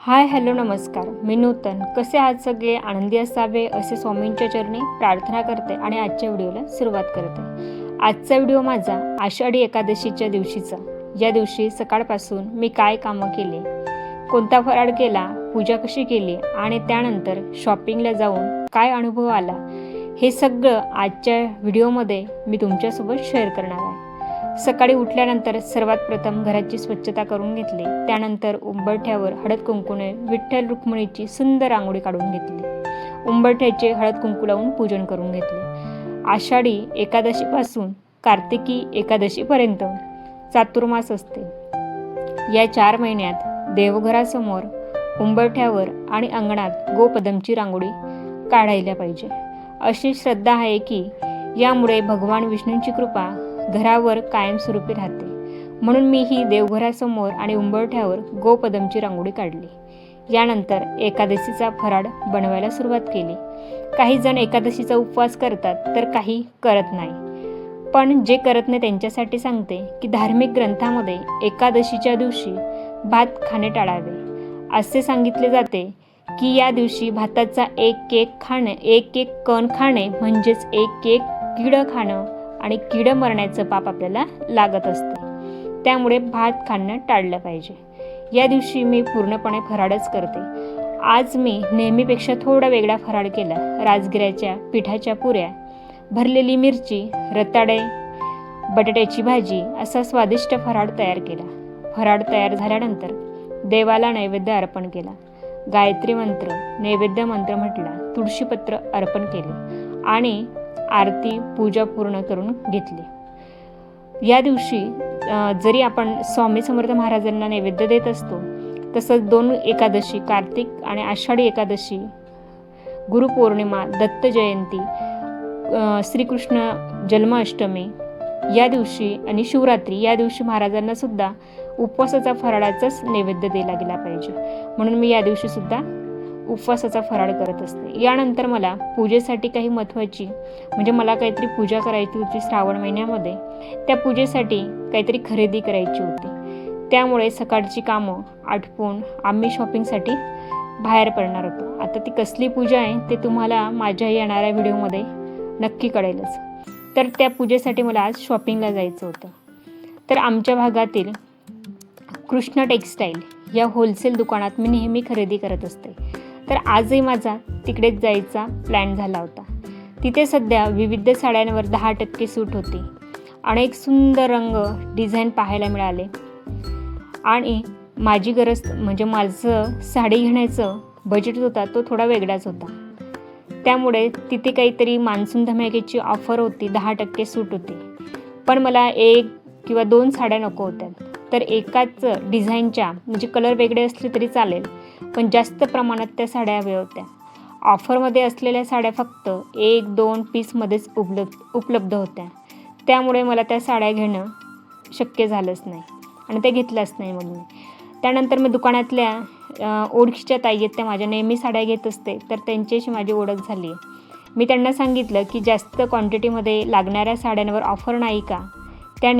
Hi hello नमस्कार, मी नूतन. कसे आहात सगळे? आनंदी असावे असे स्वामींच्या चरणी प्रार्थना करते आणि आजच्या व्हिडिओला सुरुवात करते. आजचा व्हिडिओ माझा आषाढी एकादशीच्या दिवशीचा. या दिवशी सकाळपासून मी काय कामं केली, कोणता फराळ केला, पूजा कशी केली आणि त्यानंतर शॉपिंगला जाऊन काय अनुभव आला, हे सगळं आजच्या व्हिडिओमध्ये मी तुमच्यासोबत शेअर करणार आहे. सकाळी उठल्यानंतर सर्वात प्रथम घराची स्वच्छता करून घेतली. त्यानंतर उंबरठ्यावर हळद कुंकूने विठ्ठल रुक्मिणीची सुंदर रांगोळी काढून घेतली. उंबरठ्याचे हळद कुंकू लावून पूजन करून घेतले. आषाढी एकादशीपासून कार्तिकी एकादशीपर्यंत चातुर्मास असते. या 4 महिन्यात देवघरासमोर, उंबरठ्यावर आणि अंगणात गोपदमची रांगोळी काढायला पाहिजे, अशी श्रद्धा आहे की यामुळे भगवान विष्णूंची कृपा घरावर कायमस्वरूपी राहते. म्हणून मी ही देवघरासमोर आणि उंबरठ्यावर गोपदमची रांगोळी काढली. यानंतर एकादशीचा फराळ बनवायला सुरुवात केली. काही जण एकादशीचा उपवास करतात तर काही करत नाही. पण जे करत नाही त्यांच्यासाठी सांगते की धार्मिक ग्रंथामध्ये एकादशीच्या दिवशी भात खाणे टाळावे असे सांगितले जाते की या दिवशी भाताचा एक कण खाणे म्हणजेच एक किडं खाणं आणि किडं मरण्याचं पाप आपल्याला लागत असते. त्यामुळे भात खाणं टाळलं पाहिजे. या दिवशी मी पूर्णपणे फराळच करते. आज मी नेहमीपेक्षा थोडा वेगळा फराळ केला. राजगिऱ्याच्या पिठाच्या पुऱ्या, भरलेली मिरची, रताळे, बटाट्याची भाजी असा स्वादिष्ट फराळ तयार केला. फराळ तयार झाल्यानंतर देवाला नैवेद्य अर्पण केला. गायत्री मंत्र, नैवेद्य मंत्र म्हटला, तुळशीपत्र अर्पण केले आणि आरती पूजा पूर्ण करून घेतली. या दिवशी जरी आपण स्वामी समर्थ महाराजांना नैवेद्य देत असतो, तसंच 2 एकादशी, कार्तिक आणि आषाढी एकादशी, गुरुपौर्णिमा, दत्त जयंती, श्रीकृष्ण जन्माष्टमी या दिवशी आणि शिवरात्री या दिवशी महाराजांना सुद्धा उपवासाचा फराळाचाच नैवेद्य दिला गेला पाहिजे. म्हणून मी या दिवशी सुद्धा उपवासाचा फराळ करत असते. यानंतर मला पूजेसाठी काही महत्त्वाची म्हणजे मला काहीतरी पूजा करायची होती श्रावण महिन्यामध्ये. त्या पूजेसाठी काहीतरी खरेदी करायची होती. त्यामुळे सकाळची कामं आटपून आम्ही शॉपिंगसाठी बाहेर पडणार होतो. आता ती कसली पूजा आहे ते तुम्हाला माझ्या येणाऱ्या व्हिडिओमध्ये नक्की कळेलच. तर त्या पूजेसाठी मला आज शॉपिंगला जायचं होतं. तर आमच्या भागातील कृष्ण टेक्स्टाईल या होलसेल दुकानात मी नेहमी खरेदी करत असते. तर आजही माझा तिकडेच जायचा प्लॅन झाला होता. तिथे सध्या विविध साड्यांवर 10% सूट होती. अनेक सुंदर रंग, डिझाईन पाहायला मिळाले आणि माझी गरज म्हणजे माझं साडी घेण्याचं बजेट होता तो थोडा वेगळाच होता. त्यामुळे तिथे काहीतरी मान्सून धमाक्याची ऑफर होती, 10% सूट होती. पण मला 1 किंवा 2 साड्या नको होत्या. तर एकाच डिझाईनच्या म्हणजे कलर वेगळे असले तरी चालेल, पण जास्त प्रमाणात त्या साड्या हव्या होत्या. ऑफरमध्ये असलेल्या साड्या फक्त 1-2 पीसमध्येच उपलब्ध होत्या. त्यामुळे मला त्या साड्या घेणं शक्य झालंच नाही आणि त्या घेतल्याच नाही मग मी. त्यानंतर मी दुकानातल्या ओळखीच्या ताई आहेत, त्या माझ्या नेहमी साड्या घेत असते, तर त्यांच्याशी माझी ओळख झाली आहे. मी त्यांना सांगितलं की जास्त क्वांटिटीमध्ये लागणाऱ्या साड्यांवर ऑफर नाही का, त्या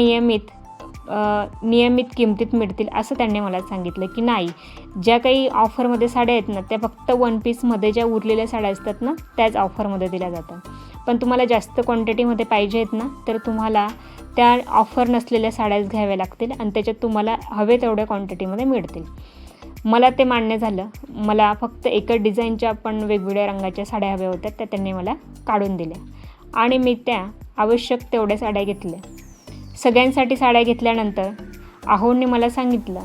नियमित किमतीत मिळतील असं त्यांनी मला सांगितलं की नाही, ज्या काही ऑफरमध्ये साड्या आहेत ना त्या फक्त 1 पीसमध्ये ज्या उरलेल्या साड्या असतात ना त्याच ऑफरमध्ये दिल्या जातात. पण तुम्हाला जास्त क्वांटिटीमध्ये पाहिजे आहेत ना तर तुम्हाला त्या ऑफर नसलेल्या साड्याच घ्याव्या लागतील आणि त्याच्यात तुम्हाला हवे तेवढ्या क्वांटिटीमध्ये मिळतील. मला ते मान्य झालं. मला फक्त एकच डिझाईनच्या पण वेगवेगळ्या रंगाच्या साड्या हव्या होत्या, त्या त्यांनी मला काढून दिल्या आणि मी त्या आवश्यक तेवढ्या साड्या घेतल्या. सगळ्यांसाठी साड्या घेतल्यानंतर आहोंनी मला सांगितलं,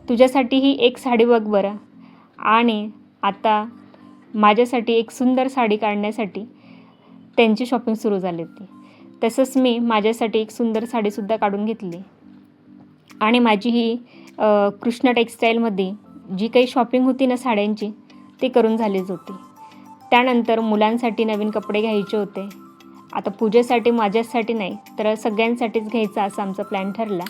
तुझ्यासाठी ही एक साडी बघ बरं. आणि आता माझ्यासाठी एक सुंदर साडी काढण्यासाठी त्यांची शॉपिंग सुरू झाली होती. तसंच मी माझ्यासाठी एक सुंदर साडीसुद्धा काढून घेतली आणि माझी ही कृष्ण टेक्स्टाईलमध्ये जी काही शॉपिंग होती ना साड्यांची ती करून झालीच होती. त्यानंतर मुलांसाठी नवीन कपडे घ्यायचे होते. आता पूजेसाठी माझ्यासाठी नाही तर सगळ्यांसाठीच घ्यायचा असा आमचा प्लॅन ठरला.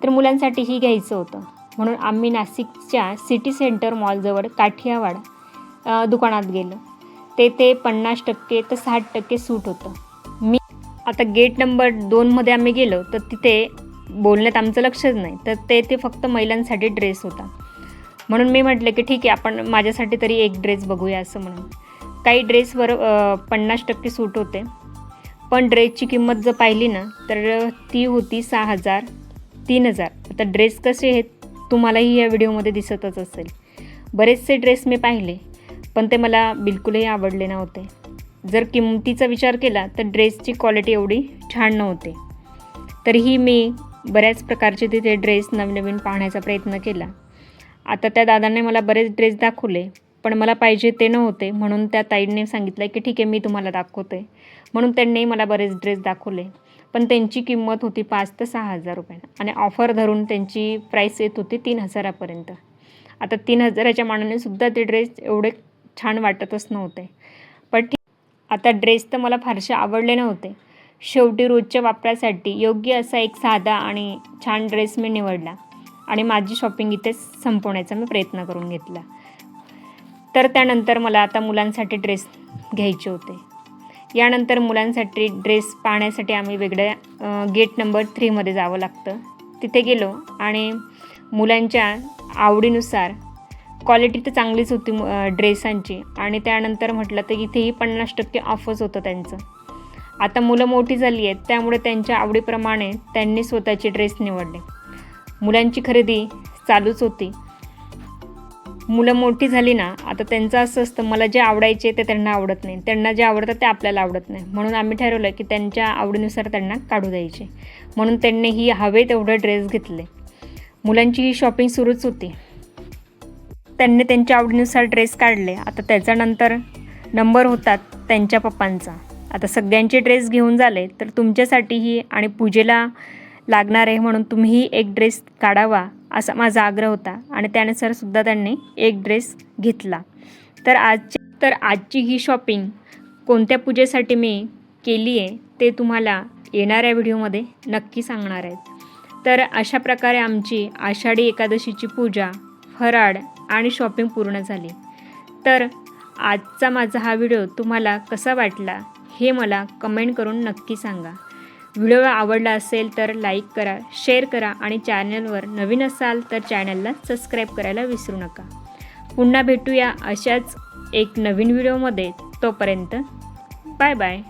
तर मुलांसाठीही घ्यायचं होतं म्हणून आम्ही नाशिकच्या सिटी सेंटर मॉलजवळ काठियावाड दुकानात गेलो. ते 50% तर 60% सूट होतं. मी आता गेट नंबर 2मध्ये आम्ही गेलो तर तिथे बोलण्यात आमचं लक्षच नाही, तर ते फक्त महिलांसाठी ड्रेस होता. म्हणून मी म्हटलं की ठीक आहे, आपण माझ्यासाठी तरी एक ड्रेस बघूया असं म्हणून. काही ड्रेसवर 50% सूट होते, पण ड्रेसची किंमत जर पाहिली ना तर ती होती 6,000 3,000. आता ड्रेस कसे आहेत तुम्हालाही या व्हिडिओमध्ये दिसतच असेल. बरेचसे ड्रेस मी पाहिले, पण ते मला बिलकुलही आवडले नव्हते. जर किंमतीचा विचार केला तर ड्रेसची क्वालिटी एवढी छान नव्हती. तरीही मी बऱ्याच प्रकारचे तिथे ड्रेस नवीन पाहण्याचा प्रयत्न केला. आता त्या दादांनी मला बरेच ड्रेस दाखवले, पण मला पाहिजे ते नव्हते. म्हणून त्या ताईंनी सांगितलं की ठीक आहे, मी तुम्हाला दाखवते. म्हणून त्यांनी मला बरेच ड्रेस दाखवले, पण त्यांची किंमत होती 5,000 ते 6,000 रुपये आणि ऑफर धरून त्यांची प्राईस येत होती 3,000पर्यंत. आता 3,000च्या मानाने सुद्धा ते ड्रेस एवढे छान वाटतच नव्हते. पण आता ड्रेस तर मला फारसे आवडले नव्हते. शेवटी रोजच्या वापरासाठी योग्य असा एक साधा आणि छान ड्रेस मी निवडला आणि माझी शॉपिंग इथेच संपवण्याचा मी प्रयत्न करून घेतला. तर त्यानंतर मला आता मुलांसाठी ड्रेस घ्यायचे होते. यानंतर मुलांसाठी ड्रेस पाहण्यासाठी आम्ही वेगळ्या गेट नंबर 3मध्ये जावं लागतं. तिथे गेलो आणि मुलांच्या आवडीनुसार क्वालिटी तर चांगलीच होती ड्रेसांची. आणि त्यानंतर म्हटलं तर इथेही 50% ऑफच होतं त्यांचं. आता मुलं मोठी झाली आहेत, त्यामुळे त्यांच्या आवडीप्रमाणे त्यांनी स्वतःचे ड्रेस निवडले. मुलांची खरेदी चालूच होती. मुलं मोठी झाली ना, आता त्यांचं असं असतं, मला जे आवडायचे ते त्यांना आवडत नाही, त्यांना जे आवडतं ते आपल्याला आवडत नाही. म्हणून आम्ही ठरवलं की त्यांच्या आवडीनुसार त्यांना काढू द्यायचे. म्हणून त्यांनीही हवे तेवढे ड्रेस घेतले. मुलांची ही शॉपिंग सुरूच होती. त्यांनी त्यांच्या आवडीनुसार ड्रेस काढले. आता त्याच्यानंतर नंबर होतात त्यांच्या पप्पांचा. आता सगळ्यांचे ड्रेस घेऊन झाले, तर तुमच्यासाठीही आणि पूजेला लागणार आहे म्हणून तुम्हीही एक ड्रेस काढावा असा माझा आग्रह होता आणि त्यानुसार सुद्धा त्यांनी एक ड्रेस घेतला. तर आजची ही शॉपिंग कोणत्या पूजेसाठी मी केली आहे ते तुम्हाला येणाऱ्या व्हिडिओमध्ये नक्की सांगणार आहेत. तर अशा प्रकारे आमची आषाढी एकादशीची पूजा, फराळ आणि शॉपिंग पूर्ण झाली. तर आजचा माझा हा व्हिडिओ तुम्हाला कसा वाटला हे मला कमेंट करून नक्की सांगा. व्हिडिओ आवडला असेल तर लाईक करा, शेअर करा आणि चॅनलवर नवीन असाल तर चॅनलला सबस्क्राईब करायला विसरू नका. पुन्हा भेटूया अशाच एक नवीन व्हिडिओमध्ये. तोपर्यंत बाय बाय.